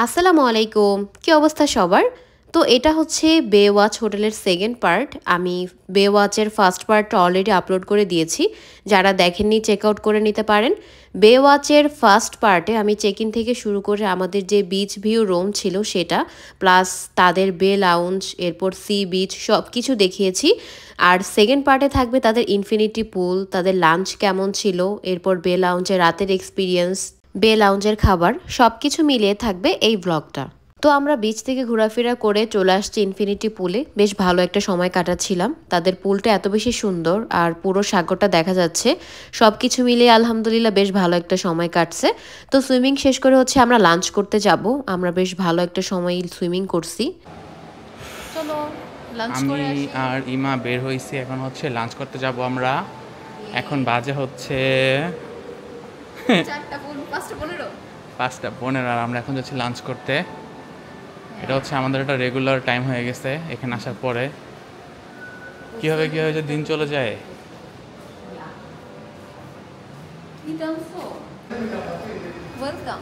আসসালামু আলাইকুম। কি অবস্থা সবার? তো এটা হচ্ছে বেওয়াচ হোটেলের সেকেন্ড পার্ট। আমি বেওয়াচের ফার্স্ট পার্টটা অলরেডি আপলোড করে দিয়েছি। যারা দেখেননি চেক আউট করে নিতে পারেন। বেওয়াচের ফার্স্ট পার্টে আমি চেক ইন থেকে শুরু করে আমাদের যে বিচ ভিউ রুম ছিল সেটা, প্লাস তাদের বে লাউঞ্জ, এরপর সি বিচ সব কিছু দেখিয়েছি। আর সেকেন্ড পার্টে থাকবে তাদের ইনফিনিটি পুল, তাদের লাঞ্চ কেমন ছিল, এরপর বে লাউঞ্জের রাতের এক্সপিরিয়েন্স, বে লাউঞ্জের খাবার সব কিছু মিলিয়ে থাকবে এই ব্লগটা। তো আমরা বিচ থেকে ঘোরাফেরা করে চলে আসছি ইনফিনিটি পুলে। বেশ ভালো একটা সময় কাটাচ্ছিলাম। তাদের পুলটা এত বেশি সুন্দর আর পুরো সাগরটা দেখা যাচ্ছে। সব কিছু মিলিয়ে আলহামদুলিল্লাহ বেশ ভালো একটা সময় কাটছে। তো সুইমিং শেষ করে হচ্ছে আমরা লাঞ্চ করতে যাব। আমরা বেশ ভালো একটা সময় সুইমিং করছি। চলো লাঞ্চ করে আমি আসি। আর ইমা বের হইছি, এখন হচ্ছে লাঞ্চ করতে যাব আমরা। এখন বাজে হচ্ছে 5:15 আর আমরা এখন যাচ্ছি লাঞ্চ করতে। এটা হচ্ছে আমাদের একটা রেগুলার টাইম হয়ে গেছে এখানে আসার পরে। কীভাবে যে দিন চলে যায়। ওয়েলকাম।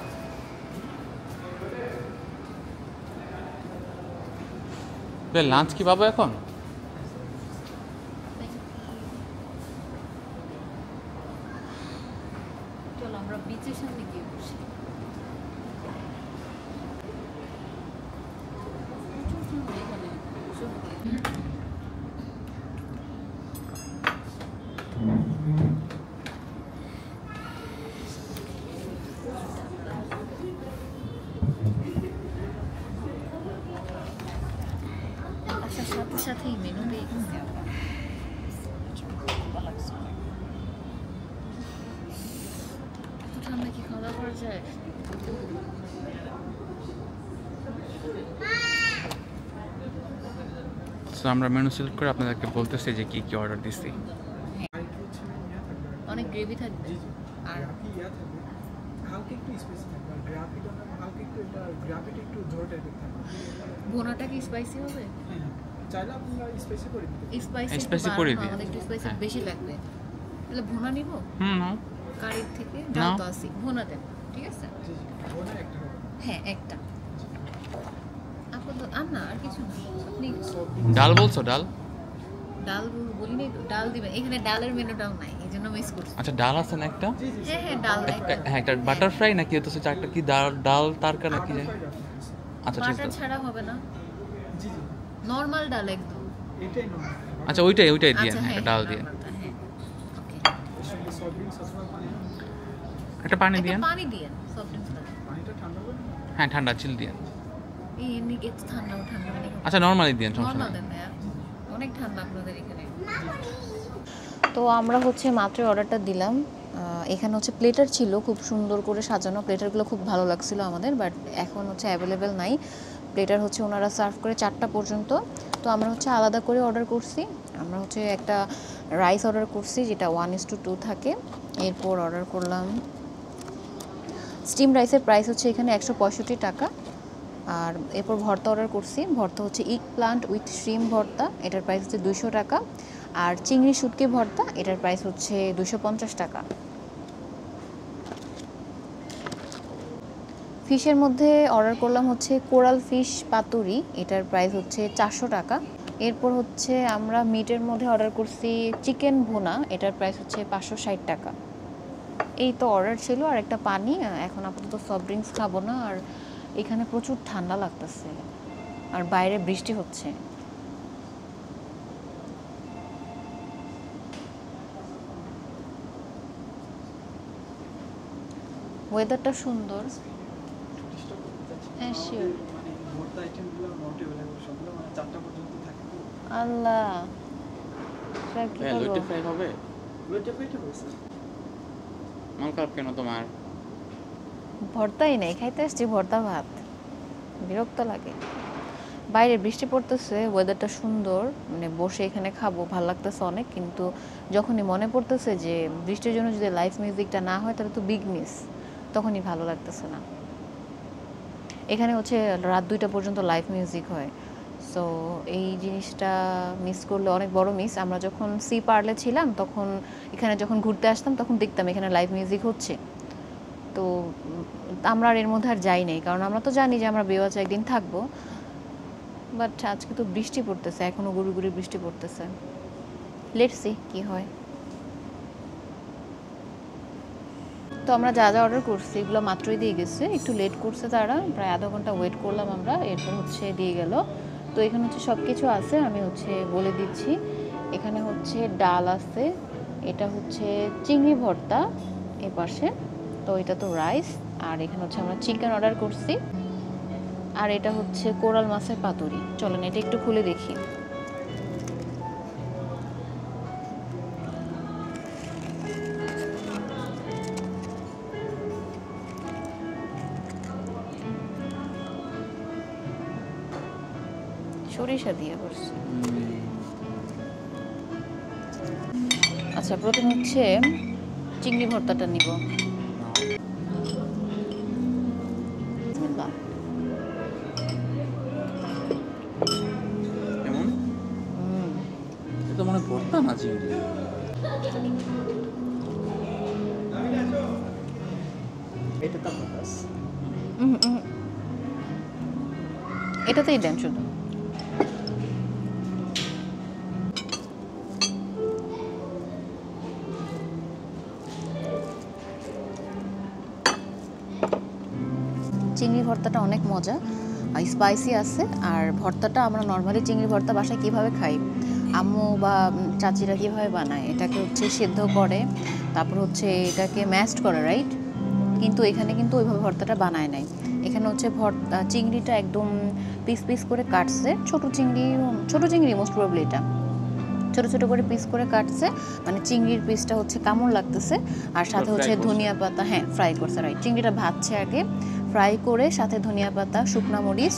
লাঞ্চ কি পাবো এখন? চলো আমরা বিচের সামনে গিয়ে বসি। আসার সাথে সাথেই মেনু পেয়ে গেছি আমরা। এত ঠান্ডা কি খাওয়া দাওয়া করা যায়? সো আমরা মেনু সিলেক্ট করে আপনাদেরকে বলতেছি যে কি কি অর্ডার দিছি। অনেক গ্রেভি থাকবে আর হালকা একটু স্পাইসি থাকবে, আর গ্রাভিটা হালকা একটু, এটা গ্রাভিটা একটু ঝোল টাইপের থাকবে। ভুনাটা কি স্পাইসি হবে? হ্যাঁ, চাইলে আপনারা স্পাইসি করে দিতে পারেন। স্পাইসি করে দিন। আমাদের একটু স্পাইসি বেশি লাগবে। তাহলে ভুনা নিব? নাও। কারির থেকে ডাল তো আসি, ভুনা দেন। ঠিক আছে? জি জি, ওটা একটা হবে। হ্যাঁ একটা। আপাতত না আর কিছু না। আপনি ডাল বলছো? ডাল ডাল বলি নাই তো, ডাল দিবেন। এখানে ডালের মেনুটাও নাই, এই জন্য মিস করছি। আচ্ছা, ডাল আছে না একটা? হ্যাঁ হ্যাঁ ডাল একটা। হ্যাঁ, একটা বাটার ফ্রাই নাকি হচ্ছে চারটা কি ডাল ডাল তারকা নাকি জানি। আচ্ছা ঠিক বাটার আছে। ছাড়া হবে না, জি জি, নরমাল ডাল একদম। এটাই নয়। আচ্ছা ওইটাই দিয়ে আচ্ছা একটা হ্যাঁ ডাল হ্যাঁ, দিয়ে নরমালটা, হ্যাঁ। ওকে। এর সঙ্গে সফট ড্রিঙ্কস অথবা পানি। একটা পানি একটা দিয়ে। পানি দিয়েন, সফট ড্রিঙ্কস না। পানিটা ঠান্ডা করে হ্যাঁ, ঠান্ডা চিল দিয়ে। এই এমনি একটু ঠান্ডা মানে আচ্ছা নরমালি দিয়ে, সমস্যা নরমাল নেই। দেন না, অনেক ঠান্ডা আপনাদের এখানে। তো আমরা হচ্ছে মাত্র অর্ডারটা দিলাম। এখানে হচ্ছে প্লেটার ছিল খুব সুন্দর করে সাজানো, প্লেটারগুলো খুব ভালো লাগছিল আমাদের, বাট এখন হচ্ছে অ্যাভেলেবেল নাই প্লেটার। হচ্ছে ওনারা সার্ভ করে 4টা পর্যন্ত। তো আমরা হচ্ছে আলাদা করে অর্ডার করছি। আমরা হচ্ছে একটা রাইস অর্ডার করছি যেটা 1:2 থাকে। এরপর অর্ডার করলাম স্টিম রাইসের প্রাইস হচ্ছে এখানে 165 টাকা। আর এরপর ভর্তা অর্ডার করছি, ভর্তা হচ্ছে ইগ প্লান্ট উইথ শ্রিম ভর্তা, এটার প্রাইস হচ্ছে 200 টাকা। আর চিংড়ি শুটকি ভর্তা, এটার প্রাইস হচ্ছে 250 টাকা। ফিশের মধ্যে অর্ডার করলাম হচ্ছে কোরাল ফিশ পাতুরি, এটার প্রাইস হচ্ছে 400 টাকা। এরপর হচ্ছে আমরা মিটের মধ্যে অর্ডার করছি চিকেন ভুনা, এটার প্রাইস হচ্ছে 560 টাকা। এই তো অর্ডার ছিল, আর একটা পানি। এখন আপাতত সফট ড্রিঙ্কস খাবো না, আর এখানে প্রচুর ঠান্ডা লাগতেছে আর বাইরে বৃষ্টি হচ্ছে। ওয়েদারটা সুন্দর। হ্যাঁ শিওর। মানে ভর্তা আইটেমগুলো নট অ্যাভেলেবল, সবগুলো মানে 4টা পর্যন্ত থাকে তো। আল্লাহ, স্যার কি হ্যাঁ, লইটে করবো? ফ্রাই হবে। ওইটা পেটে হয়েছে। মন খারাপ কেন তোমার? ভর্তাই নেই, খাইতে আসছি ভর্তা ভাত, বিরক্ত লাগে। বাইরে বৃষ্টি পড়তেছে, ওয়েদারটা সুন্দর, মানে বসে এখানে খাবো ভাল লাগতেছে অনেক, কিন্তু যখনই মনে পড়তেছে যে বৃষ্টির জন্য যদি লাইভ মিউজিকটা না হয় তাহলে তো বিগ মিস, তখনই ভালো লাগতেছে না। এখানে হচ্ছে রাত 2টা পর্যন্ত লাইভ মিউজিক হয়। সো এই জিনিসটা মিস করলে অনেক বড় মিস। আমরা যখন সি পার্লে ছিলাম তখন এখানে যখন ঘুরতে আসতাম তখন দেখতাম এখানে লাইভ মিউজিক হচ্ছে। তো আমরা আর এর মধ্যে আর যাই নাই, কারণ আমরা তো জানি যে আমরা বেওয়াচে একদিন থাকবো। বাট আজকে তো বৃষ্টি পড়তেছে, এখনও গুড়ি গুড়ি বৃষ্টি পড়তেছে। লেটস সি কী হয়। তো আমরা যা যা অর্ডার করছি এগুলো মাত্রই দিয়ে গেছে, একটু লেট করছে তারা, প্রায় আধা ঘন্টা ওয়েট করলাম আমরা, এরপর হচ্ছে দিয়ে গেল। তো এখানে হচ্ছে সব কিছু আছে, আমি হচ্ছে বলে দিচ্ছি। এখানে হচ্ছে ডাল আছে, এটা হচ্ছে চিংড়ি ভর্তা এ পাশে, তো এটা তো রাইস, আর এখানে হচ্ছে আমরা চিকেন অর্ডার করছি, আর এটা হচ্ছে কোরাল মাছের পাতুরি। চলেন এটা একটু খুলে দেখি। সরিষা দিয়ে করছি। আচ্ছা, প্রথম হচ্ছে চিংড়ি ভর্তাটা নিব। বিসমিল্লাহ। কেমন? এটা মনে ভর্তা না চিংড়ি। এটা তো বাস। এটাতেই দেন শুধু। চিংড়ি ভর্তাটা অনেক মজা, স্পাইসি আছে। আর ভর্তাটা আমরা নর্মালি চিংড়ি ভর্তা বাসায় কীভাবে খাই, আম্মু বা চাচিরা কীভাবে বানায়, এটাকে হচ্ছে সেদ্ধ করে, তারপর হচ্ছে এটাকে ম্যাশড করে, রাইট? কিন্তু এখানে কিন্তু ওইভাবে ভর্তাটা বানায় নাই। এখানে হচ্ছে চিংড়িটা একদম পিস পিস করে কাটছে, ছোট চিংড়ি মোস্ট প্রবাবলি এটা ছোট ছোট করে পিস করে কাটছে, মানে চিংড়ির পিসটা হচ্ছে কামড় লাগতেছে, আর সাথে হচ্ছে ধনিয়া পাতা, হ্যাঁ ফ্রাই করছে, রাইট। চিংড়িটা ভাজছে আগে, ফ্রাই করে সাথে ধনিয়া পাতা, শুকনা মরিচ,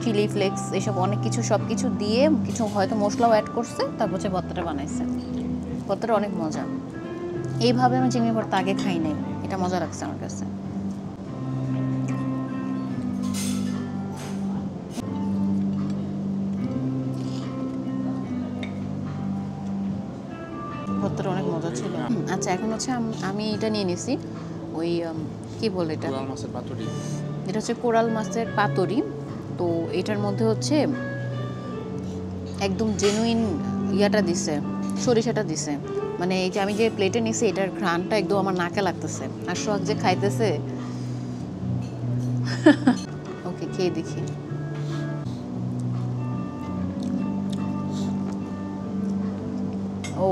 চিলি ফ্লেক্স, এসব অনেক কিছু, সব কিছু দিয়ে কিছু হয়তো মশলাও অ্যাড করছে, তারপর হচ্ছে ভর্তাটা বানাইছে। ভর্তাটা অনেক মজা। এইভাবে আমি চিংড়ি ভর্তা আগে খাই নাই, এটা মজা লাগছে আমার কাছে। ভর্তাটা অনেক মজা ছিল। আচ্ছা, এখন হচ্ছে আমি এটা নিয়ে নিছি, ওই কি বলে এটা, কোরাল মাছের পাতুরি। এটা হচ্ছে কোরাল মাছের পাতুরি। তো এটার মধ্যে হচ্ছে একদম জেনুইন ইয়াটা দিছে, সরিষাটা দিছে, মানে এই যে আমি যে প্লেটে নিছি এটার ঘ্রাণটা একদম আমার নাকে লাগতেছে। আর সোহাগ যে খাইতেছে ওকে খেয়ে দেখি। ও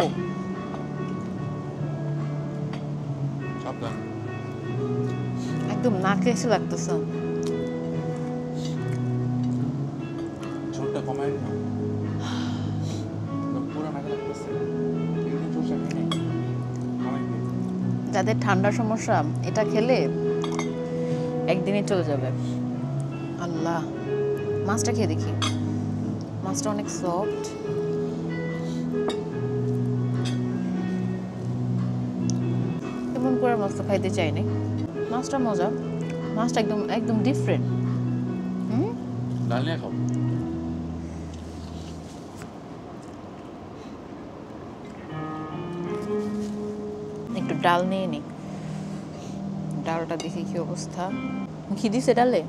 একদম নাকে এসে লাগতেছে। ঝোলটা কমায় না, পুরো নাকে লাগতেছে। যাদের ঠান্ডার সমস্যা এটা খেলে একদিনে চলে যাবে। আল্লাহ, মাছটা খেয়ে দেখি। মাছটা অনেক সফট, এমন করে মাছ তো খাইতে চাই না। মাছটা মজা, মাছটা একদম একদম ডিফারেন্ট। ডাল নিয়ে খাও। একটু ডাল নিয়ে নি, ডালটা দেখি কি অবস্থা। ঘি দিছে ডালে?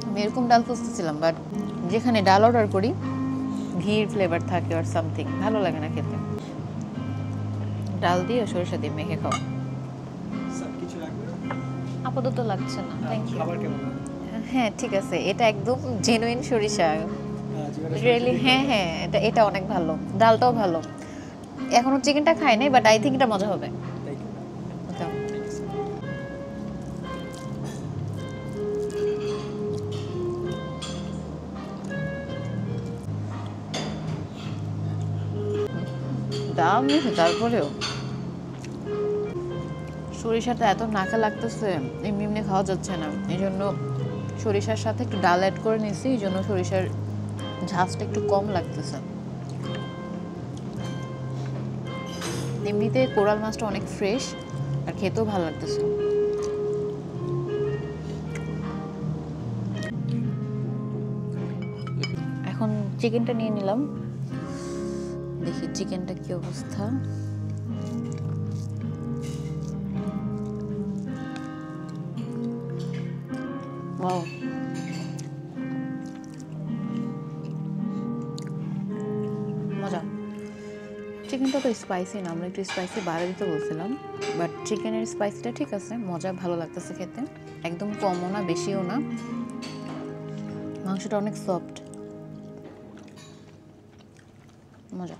আমি এরকম ডাল খুঁজতেছিলাম, বাট যেখানে ডাল অর্ডার করি ঘির ফ্লেভার থাকে আর সামথিং, ভালো লাগে না খেতে। ডাল দিয়ে সরিষা দিয়ে মেখে খাও। স্যার কিছু লাগবে? আপাতত লাগছে না, থ্যাংক ইউ। খাবার কেমন? হ্যাঁ ঠিক আছে, এটা একদম জেনুইন সরিষা, যেখানে রিয়েলি। হ্যাঁ হ্যাঁ, এটা অনেক ভালো, ডালটাও ভালো। এখনো চিকেনটা খাই নাই, বাট আই থিঙ্ক এটা মজা হবে। Thank you. Okay. দাম নিয়েছে তারপরেও সরিষাটা এত নাকে লাগতেছে, এমনি এমনি খাওয়া যাচ্ছে না। এই জন্য সরিষার সাথে একটু ডাল অ্যাড করে নিয়েছি, এই জন্য সরিষার ঝাঁজটা একটু কম লাগতেছে। এমনিতে কোরাল মাছটা অনেক ফ্রেশ আর খেতেও ভালো লাগতেছে। চিকেনটা নিয়ে নিলাম, দেখি চিকেনটা কি অবস্থা। ওয়াও, মজা। চিকেনটা তো স্পাইসি না, আমরা একটু স্পাইসি বাড়িয়ে দিতে বলছিলাম, বাট চিকেনের স্পাইসিটা ঠিক আছে, মজা, ভালো লাগতেছে খেতে, একদম কমও না বেশিও না। মাংসটা অনেক সফট, মজা।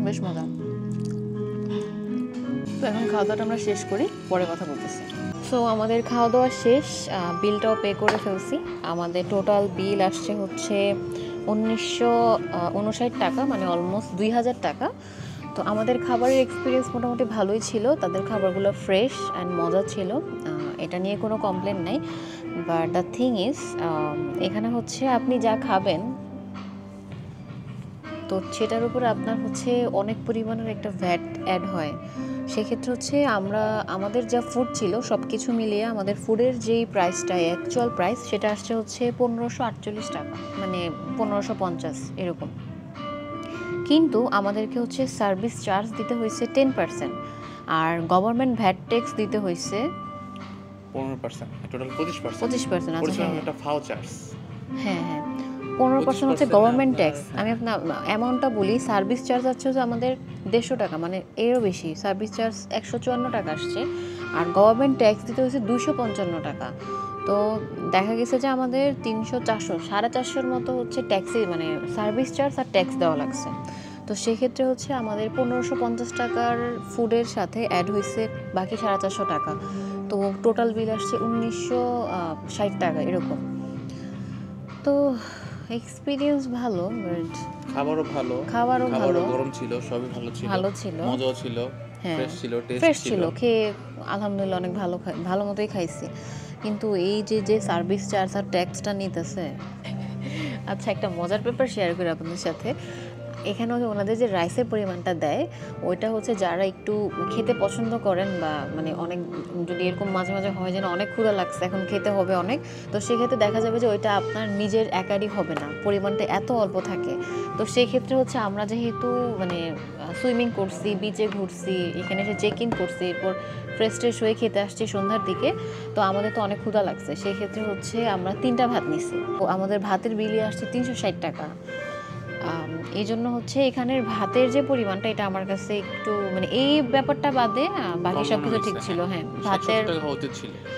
বেশ মজা। তো এখন খাওয়া দাওয়াটা আমরা শেষ করি, পরে কথা বলতেছি। সো আমাদের খাওয়া দাওয়া শেষ, বিলটাও পে করে ফেলছি। আমাদের টোটাল বিল আসছে হচ্ছে 1959 টাকা, মানে অলমোস্ট 2000 টাকা। তো আমাদের খাবারের এক্সপিরিয়েন্স মোটামুটি ভালোই ছিল, তাদের খাবারগুলো ফ্রেশ অ্যান্ড মজা ছিল, এটা নিয়ে কোনো কমপ্লেন নাই। বাট দ্য থিং ইজ, এখানে হচ্ছে আপনি যা খাবেন তো সেটার উপরে আপনার হচ্ছে অনেক পরিমাণের একটা ভ্যাট অ্যাড হয়। সেক্ষেত্রে হচ্ছে আমাদের যা ফুড ছিল সব কিছু মিলিয়ে আমাদের ফুডের যেই প্রাইসটা, অ্যাকচুয়াল প্রাইস, সেটা আসছে হচ্ছে 1548 টাকা, মানে 1550 এরকম। কিন্তু আমাদেরকে হচ্ছে সার্ভিস চার্জ দিতে হয়েছে 10%, আর গভর্নমেন্ট ভ্যাট ট্যাক্স দিতে হয়েছে 15%, টোটাল 25%। 25%। আচ্ছা, হ্যাঁ একটা ভাউচার্স। হ্যাঁ হ্যাঁ, 15% হচ্ছে গভর্নমেন্ট ট্যাক্স। আমি আপনার অ্যামাউন্টটা বলি, সার্ভিস চার্জ হচ্ছে আমাদের 150 টাকা, মানে এরও বেশি। সার্ভিস চার্জ 154 টাকা আসছে, আর গভর্নমেন্ট ট্যাক্স দিতে হয়েছে 255 টাকা। তো দেখা গেছে যে আমাদের 300, 400, 450 মতো হচ্ছে ট্যাক্সি, মানে সার্ভিস চার্জ আর ট্যাক্স দেওয়া লাগছে। তো সেক্ষেত্রে হচ্ছে আমাদের 1550 টাকার ফুডের সাথে অ্যাড হয়েছে বাকি 450 টাকা। তো টোটাল বিল আসছে 1960 টাকা এরকম। তো এক্সপিরিয়েন্স ভালো, বাট খাবারও ভালো, গরম ছিল, সবই ভালো ছিল, মজাও ছিল, ফ্রেশ ছিল, ফ্রেশ ছিল, খেয়ে আলহামদুলিল্লাহ অনেক ভালো মতোই খাইছি। কিন্তু এই যে সার্ভিস চার্জ আর ট্যাক্সটা নিতেছে। আচ্ছা, একটা মজার ব্যাপার শেয়ার করি আপনাদের সাথে। এখানে ওনাদের যে রাইসের পরিমাণটা দেয়, ওইটা হচ্ছে যারা একটু খেতে পছন্দ করেন, বা মানে অনেক, যদি এরকম মাঝে মাঝে হয় যেন অনেক ক্ষুধা লাগছে, এখন খেতে হবে অনেক, তো সেক্ষেত্রে দেখা যাবে যে ওইটা আপনার নিজের একারই হবে না, পরিমাণটা এত অল্প থাকে। তো সেই ক্ষেত্রে হচ্ছে আমরা যেহেতু মানে সুইমিং করছি, বিচে ঘুরছি, এখানে এসে চেক ইন করছি, এরপর ফ্রেশ ট্রেশ হয়ে খেতে আসছি সন্ধ্যার দিকে, তো আমাদের তো অনেক ক্ষুধা লাগছে। সেই ক্ষেত্রে হচ্ছে আমরা 3টা ভাত নিছি, তো আমাদের ভাতের বিলই আসছে 360 টাকা। এই জন্য হচ্ছে এখানের ভাতের যে পরিমাণটা, এটা আমার কাছে একটু, মানে এই ব্যাপারটা বাদে বাকি সব কিছু ঠিক ছিল।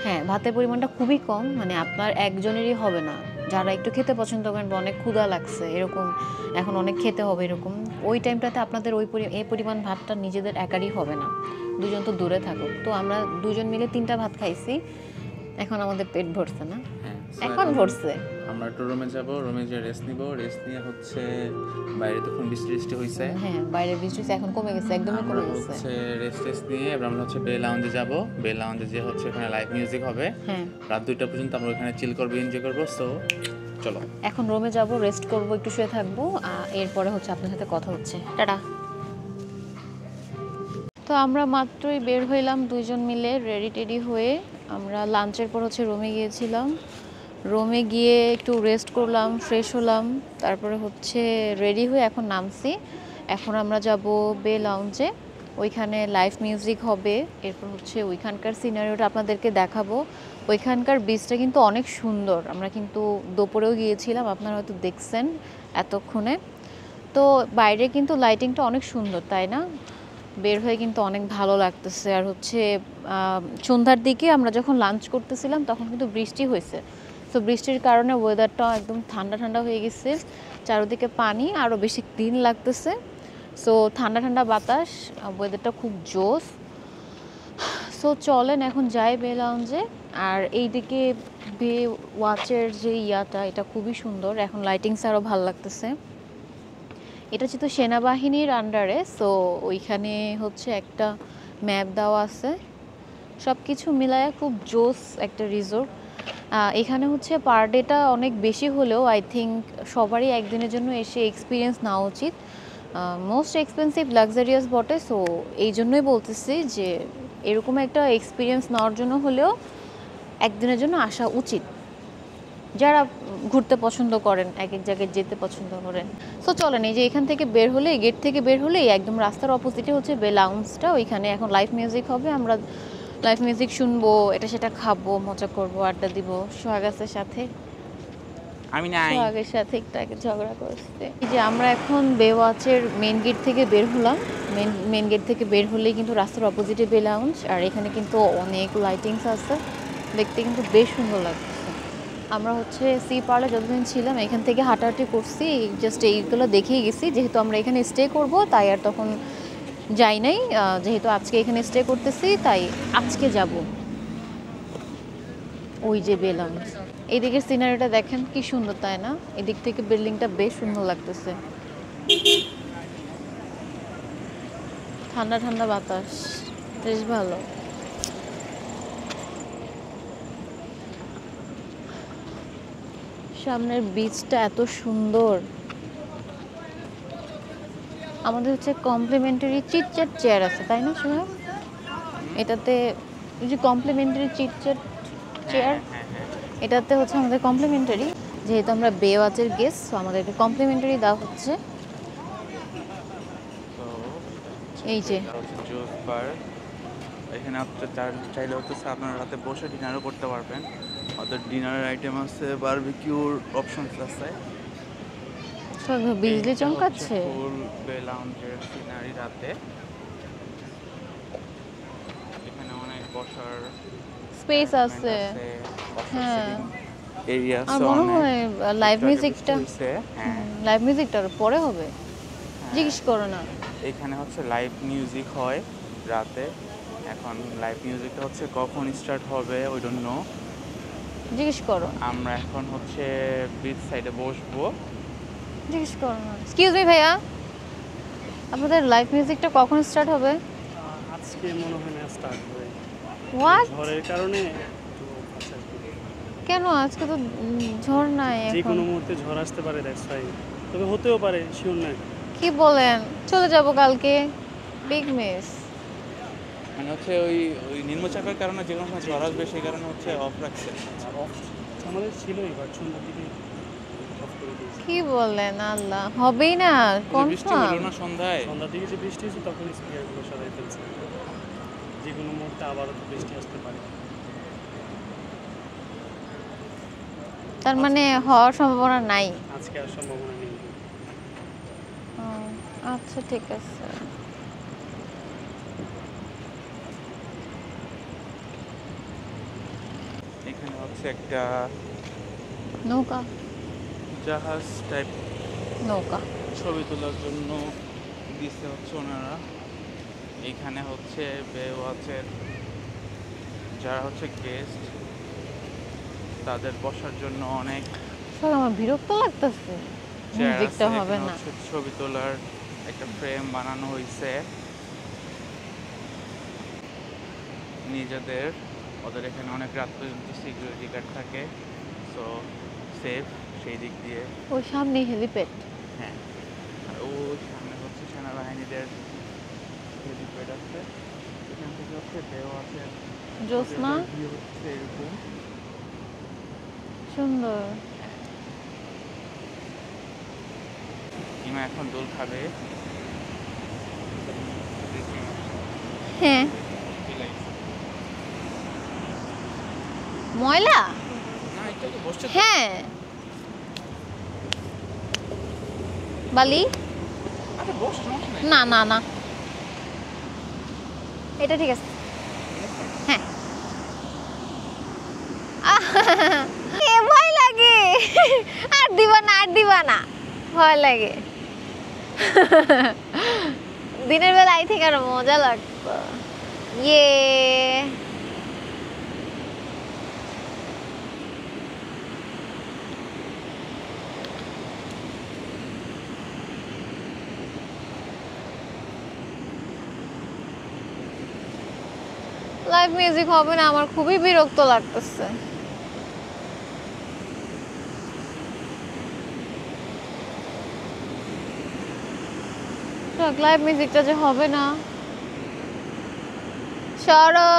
হ্যাঁ, ভাতের পরিমাণটা খুবই কম, মানে আপনার একজনেরই হবে না, যারা একটু খেতে পছন্দ করেন বা অনেক ক্ষুধা লাগছে এরকম, এখন অনেক খেতে হবে এরকম, ওই টাইমটাতে আপনাদের এই পরিমাণ ভাতটা নিজেদের একারই হবে না, দুজন তো দূরে থাকুক। তো আমরা দুজন মিলে 3টা ভাত খাইছি, এখন আমাদের পেট ভরছে না, এখন ভরছে। আমরা একটু রুমে যাব, রুমে গিয়ে রেস্ট নিব, রেস্ট নিয়ে হচ্ছে বাইরে তখন বৃষ্টি হইছে। হ্যাঁ, বাইরে বৃষ্টি এখন কমে গেছে, একদমই কমে গেছে। হচ্ছে রেস্ট নিয়ে এবার আমরা হচ্ছে বে লাউঞ্জে যাব। বে লাউঞ্জে যে হচ্ছে ওখানে লাইভ মিউজিক হবে, হ্যাঁ, রাত 2টা পর্যন্ত আমরা ওখানে চিল করব, এনজয় করব। সো চলো এখন রুমে যাব, রেস্ট করব, একটু শুয়ে থাকবো, এরপরে হচ্ছে আপনার সাথে কথা হচ্ছে। টাটা। তো আমরা মাত্রই বের হইলাম দুইজন মিলে রেডি টেডি হয়ে। আমরা লাঞ্চের পর হচ্ছে রুমে গিয়েছিলাম, রুমে গিয়ে একটু রেস্ট করলাম, ফ্রেশ হলাম, তারপরে হচ্ছে রেডি হয়ে এখন নামছি। এখন আমরা যাব বে লাউঞ্জে, ওইখানে লাইভ মিউজিক হবে, এরপর হচ্ছে ওইখানকার সিনারিওটা আপনাদেরকে দেখাবো। ওইখানকার বিচটা কিন্তু অনেক সুন্দর, আমরা কিন্তু দুপুরেও গিয়েছিলাম, আপনারা হয়তো দেখছেন এতক্ষণে। তো বাইরে কিন্তু লাইটিংটা অনেক সুন্দর, তাই না? বের হয়ে কিন্তু অনেক ভালো লাগতেছে। আর হচ্ছে সন্ধ্যার দিকে আমরা যখন লাঞ্চ করতেছিলাম তখন কিন্তু বৃষ্টি হয়েছে, তো বৃষ্টির কারণে ওয়েদারটা একদম ঠান্ডা ঠান্ডা হয়ে গেছে, চারদিকে পানি, আরও বেশি ক্লিন লাগতেছে। সো ঠান্ডা ঠান্ডা বাতাস, ওয়েদারটা খুব জোস। সো চলেন এখন যাই বে লাউঞ্জে। আর এইদিকে বে ওয়াচের যে ইয়াটা, এটা খুবই সুন্দর, এখন লাইটিংস আরও ভালো লাগতেছে। এটা যেহেতু সেনাবাহিনীর আন্ডারে, সো ওইখানে হচ্ছে একটা ম্যাপ দেওয়া আছে, সব কিছু মিলায় খুব জোস একটা রিসোর্ট। এখানে হচ্ছে পার ডেটা অনেক বেশি হলেও আই থিঙ্ক সবারই একদিনের জন্য এসে এক্সপিরিয়েন্স নেওয়া উচিত। মোস্ট এক্সপেন্সিভ লাক্সারিয়াস বটে, সো এই জন্যই বলতেছি যে এরকম একটা এক্সপিরিয়েন্স নেওয়ার জন্য হলেও একদিনের জন্য আসা উচিত, যারা ঘুরতে পছন্দ করেন, এক এক জায়গায় যেতে পছন্দ করেন। সো চলেন, এই যে এখান থেকে বের হলে, গেট থেকে বের হলেই একদম রাস্তার অপোজিটে হচ্ছে বে লাউঞ্জটা। ওইখানে এখন লাইভ মিউজিক হবে, আমরা লাইভ মিউজিক শুনবো, এটা সেটা খাবো, মজা করবো, আড্ডা দিব। সোহাগাসের সাথে, আমি নাই। সোহাগের সাথে একটু আগে ঝগড়া করছে। এই যে আমরা এখন বেওয়াচের মেন গেট থেকে বের হলাম। মেন গেট থেকে বের হলেই কিন্তু রাস্তার অপোজিটে বে লাউঞ্জ, আর এখানে কিন্তু অনেক লাইটিংস আছে, দেখতে কিন্তু বেশ সুন্দর লাগছে। আমরা হচ্ছে সি পার্লে যতদিন ছিলাম এখান থেকে হাঁটাহাঁটি করছি, জাস্ট এইগুলো দেখেই গেছি। যেহেতু আমরা এখানে স্টে করব তাই আর তখন যাই নাই, যেহেতু আজকে এখানে স্টে করতেছি তাই আজকে যাব। ওই যে বে লাউঞ্জ, এইদিকের সিনারিটা দেখেন কি সুন্দর, তাই না? এদিক থেকে বিল্ডিংটা বেশ সুন্দর লাগতেছে, ঠান্ডা ঠান্ডা বাতাস, বেশ ভালো। সামনের বিচটা এত সুন্দর। আমাদের হচ্ছে কমপ্লিমেন্টারি চিটচ্যাট চেয়ার আছে, তাই না সোহেব? এটাতে এই যে কমপ্লিমেন্টারি চিটচ্যাট চেয়ার, এটাতে হচ্ছে আমাদের কমপ্লিমেন্টারি, যেহেতু আমরা বেওয়াচের গেস্ট, তো আমাদেরকে কমপ্লিমেন্টারি দেওয়া হচ্ছে। তো এই যে এটা হচ্ছে জুস বার। এখানে আপনি চাইলে হচ্ছে আপনার রাতে বসে ডিনারও করতে পারবেন। ওদের ডিনারের আইটেম আছে, বারবিকিউর অপশনস আছে। বিজলি চমকাচ্ছে। ফুল বে লাউঞ্জের সিনারি রাতে। এখানে অনেক বসার স্পেস আছে। হ্যাঁ, এরিয়া আর মনে হয় লাইভ মিউজিকটা, হ্যাঁ লাইভ মিউজিকটার পরে হবে, জিজ্ঞেস করো না। এখানে হচ্ছে লাইভ মিউজিক হয় রাতে। এখন লাইভ মিউজিকটা হচ্ছে কখন স্টার্ট হবে ওই জন্য জিজ্ঞেস করো, আমরা এখন হচ্ছে বিচ সাইডে বসবো। জিজ্ঞেস করো না। এক্সকিউজ মি ভাইয়া, আপনাদের লাইভ মিউজিকটা কখন স্টার্ট হবে? আজকে মনে হয় না স্টার্ট হবে, হোয়াট? ঝড়ের কারণে একটু আচ্ছা কেন? আজকে তো ঝড় নাই যে এখন। কোনো মুহূর্তে ঝড় আসতে পারে, দ্যাটস ওয়াই। তবে হতেও পারে, শিওর না। কি বলেন? চলে যাব কালকে, বিগ মিস। মানে হচ্ছে ওই ওই নিম্নচাপের কারণে যে কোনো সময় ঝড় আসবে, সেই কারণে হচ্ছে অফ রাখছে। অফ আমাদের ছিলই, বাট সন্ধ্যার দিকে অফ করে দিয়েছে। কি বলেন? আল্লাহ, হবেই না বৃষ্টি হলো কনফার্ম। না সন্ধ্যায়। সন্ধ্যার দিকে যে বৃষ্টি হয়েছে তখন স্পিকারগুলো সরাই ফেলছে, যে কোনো মুহূর্তে আবারও তো বৃষ্টি আসতে পারে। তার মানে হওয়ার সম্ভাবনা নাই। আজকে আর সম্ভাবনা নেই। ও, আচ্ছা ঠিক আছে। এখানে হচ্ছে একটা নৌকা, জাহাজ টাইপ নৌকা। ছবি তোলার জন্য দিচ্ছে হচ্ছে ওনারা। এখানে হচ্ছে বেওয়াচের যারা হচ্ছে গেস্ট, তাদের বসার জন্য অনেক স্যার আমার বিরক্ত লাগতেছে, চেয়ার মিউজিকটা আছে। হবে এখানে না। হচ্ছে ছবি তোলার একটা ফ্রেম বানানো হয়েছে নিজেদের। ওদের এখানে অনেক রাত পর্যন্ত সিকিউরিটি গার্ড থাকে, সো সেফ সেই দিক দিয়ে। ওই সামনে হেলিপ্যাড। হ্যাঁ, আর ওই সামনে হচ্ছে সেনাবাহিনীদের হেলিপ্যাড আছে। এখান থেকে হচ্ছে বেওয়াচের জ্যোৎস্না ভিউ হচ্ছে এরকম। সুন্দর। ইমা এখন দোল খাবে। হ্যাঁ, ময়লা। না, একটু আগে বসছে তো। হ্যাঁ, বালি। আরে বস, সমস্যা নেই। না না না, এটা ঠিক আছে। হ্যাঁ, এ ভয় লাগে। আর দিবা না, আর দিবা না, ভয় লাগে। দিনের বেলা আই থেকে আরো মজা লাগতো। ইয়ে, লাইভ মিউজিক হবে না, আমার খুবই বিরক্ত লাগতেছে। লাইভ মিউজিকটা যে হবে না, সরো।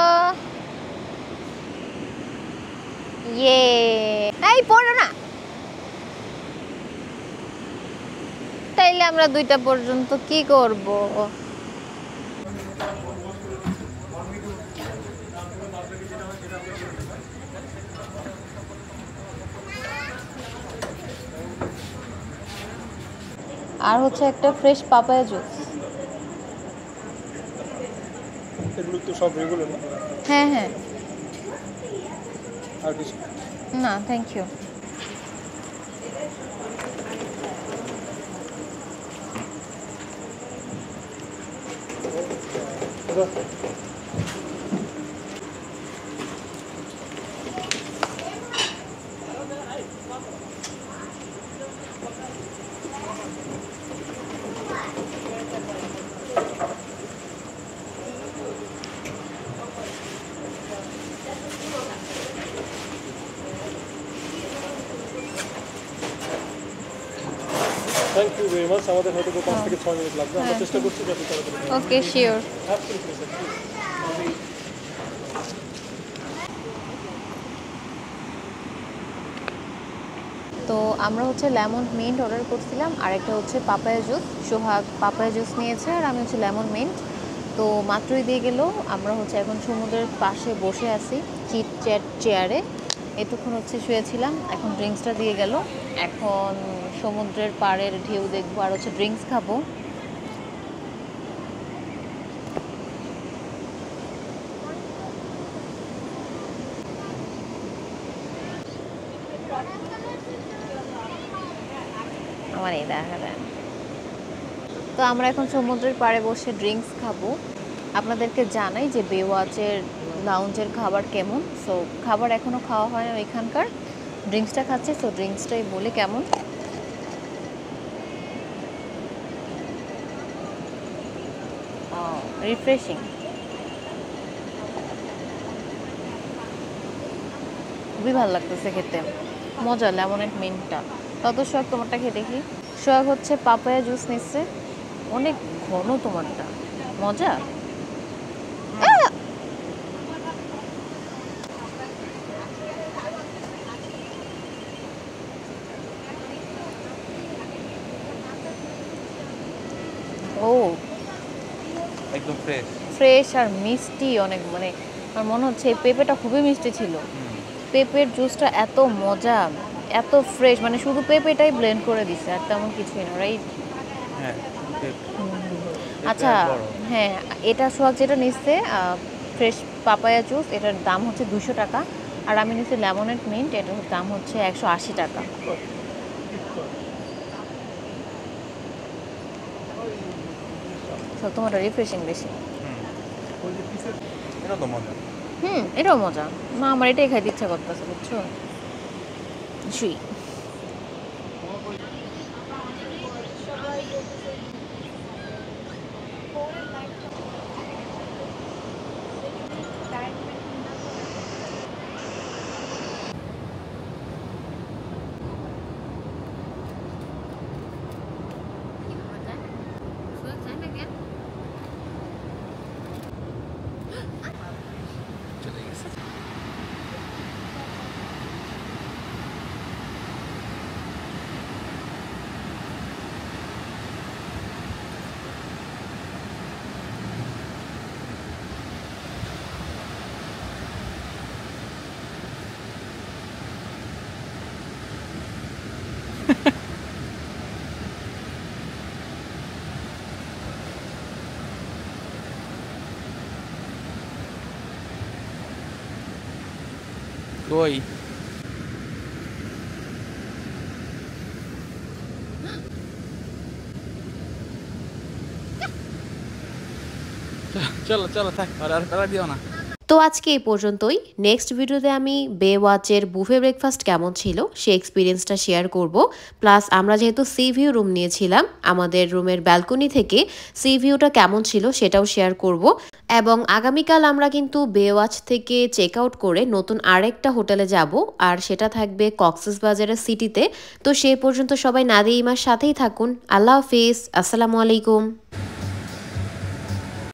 ইয়ে এই পড়ো না, তাইলে আমরা 2টা পর্যন্ত কি করব? আর হচ্ছে একটা ফ্রেশ পাপায়া জুস। এগুলো তো সব রেগুলার না? হ্যাঁ হ্যাঁ, আর কিছু? না thank you. Thank you very much. আমাদের হয়তো 5 থেকে 6 মিনিট লাগবে, আমরা চেষ্টা করছি যত তাড়াতাড়ি। Okay sure. Absolutely sir. তো আমরা হচ্ছে লেমন মিন্ট অর্ডার করছিলাম, আর একটা হচ্ছে পাপায়া জুস। সোহাগ পাপায়া জুস নিয়েছে আর আমি হচ্ছে লেমন মিন্ট। তো মাত্রই দিয়ে গেল। আমরা হচ্ছে এখন সমুদ্রের পাশে বসে আছি চিট চ্যাট চেয়ারে, এতক্ষণ হচ্ছে শুয়েছিলাম। এখন ড্রিঙ্কসটা দিয়ে গেল, এখন সমুদ্রের পাড়ের ঢেউ দেখবো আর হচ্ছে ড্রিঙ্কস খাবো। আমার এই দেখা দেন। তো আমরা এখন সমুদ্রের পাড়ে বসে ড্রিঙ্কস খাবো। আপনাদেরকে জানাই যে বেওয়াচের লাউঞ্জের খাবার কেমন। সো খাবার এখনও খাওয়া হয় না এখানকার, ড্রিঙ্কসটা খাচ্ছি। সো ড্রিঙ্কসটাই বলি কেমন। রিফ্রেশিং, খুবই ভালো লাগতেছে খেতে, মজা লেমনেড মিন্টটা। তত সোহাগ তোমারটা খেয়ে দেখি। সোহাগ হচ্ছে পাপায়া জুস নিচ্ছে, অনেক ঘন তোমারটা, মজা। ও একদম ফ্রেশ। ফ্রেশ আর মিষ্টি অনেক, মানে আমার মনে হচ্ছে এই পেঁপেটা খুবই মিষ্টি ছিল। পেঁপের জুসটা এত মজা, এত ফ্রেশ, মানে শুধু পেঁপেটাই ব্লেন্ড করে দিছে আর তেমন কিছুই না, রাইট? হ্যাঁ। আচ্ছা হ্যাঁ, এটা সোহাগ যেটা নিচ্ছে ফ্রেশ পাপায়া জুস, এটার দাম হচ্ছে 200 টাকা। আর আমি নিচ্ছি লেমনেড মিন্ট, এটার দাম হচ্ছে 180 টাকা। তো তোমারটা রিফ্রেশিং বেশি। এটা তো মজা। এটাও মজা। না আমার এটাই খাইতে ইচ্ছা করতেছে, বুঝছো? সুই কই? চলো চলো থাক, আর দিও না। তো আজকে এই পর্যন্তই। নেক্সট ভিডিওতে আমি বেওয়াচের বুফে ব্রেকফাস্ট কেমন ছিল সেই এক্সপিরিয়েন্সটা শেয়ার করব। প্লাস আমরা যেহেতু সি ভিউ রুম নিয়েছিলাম, আমাদের রুমের ব্যালকনি থেকে সি ভিউটা কেমন ছিল সেটাও শেয়ার করব। এবং আগামীকাল আমরা কিন্তু বেওয়াচ থেকে চেক আউট করে নতুন আরেকটা হোটেলে যাব, আর সেটা থাকবে কক্সবাজারের সিটিতে। তো সেই পর্যন্ত সবাই নাদিমার সাথেই থাকুন। আল্লাহ হাফিজ, আসসালামু আলাইকুম।